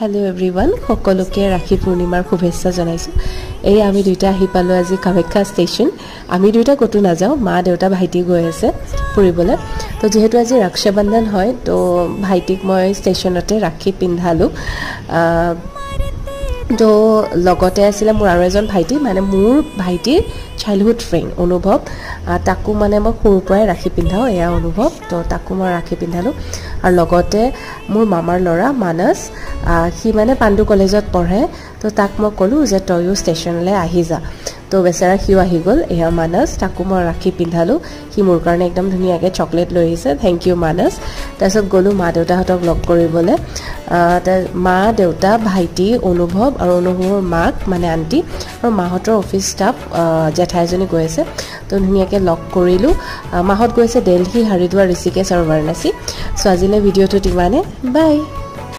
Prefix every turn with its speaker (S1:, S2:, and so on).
S1: Hello everyone, সকলোকে ৰাখি পূৰ্ণিমাৰ শুভেচ্ছা জনাইছো। এই আমি দুইটা আহি পালো আজি কামাখ্যা ষ্টেচন। আমি দুইটা কতো না যাও, মা দেউতা ভাইটি গৈ আছে ফুৰিবলৈ। তো যেহেতু আজি ৰক্ষাবন্ধন হয়, তো ভাইটিক মই ষ্টেচনতে ৰাখি পিন্ধালো। তো লগতে আছিল মোৰ আৰু এজন ভাইটি, মানে মোৰ ভাইটিৰ চাইল্ডহুড ফ্ৰেণ্ড অনুভৱ। তাকো মানে মই সৰুৰ পৰাই ৰাখি পিন্ধাও, এয়া অনুভৱ। তো তাকো মই ৰাখি পিন্ধালো। আৰু লগতে মোৰ মামাৰ ল'ৰা মানস, সি মানে পাণ্ডু কলেজত পঢ়ে। তো তাক মই ক'লোঁ যে তয়ো ষ্টেচনলৈ আহি যা। তো বেচেৰা সিও আহি গ'ল। এয়া মানস, তাকো মই ৰাখি পিন্ধালোঁ। সি মোৰ কাৰণে একদম ধুনীয়াকৈ চকলেট লৈ আহিছে, থেংক ইউ মানস। তাৰপিছত গ'লোঁ মা দেউতাহঁতক লগ কৰিবলৈ। মা দেউতা ভাইটি অনুভৱ আৰু অনুভৱৰ মাক মানে আণ্টি আৰু মাহঁতৰ অফিচ ষ্টাফ জেঠাই এজনী গৈ আছে। তো ধুনীয়াকৈ লগ কৰিলোঁ। মাহঁত গৈছে দিল্লী, হৰিদ্বাৰ, ঋষিকেশ আৰু বাৰাণসী। চ' আজিলৈ ভিডিঅ'টোত ইমানে, বাই।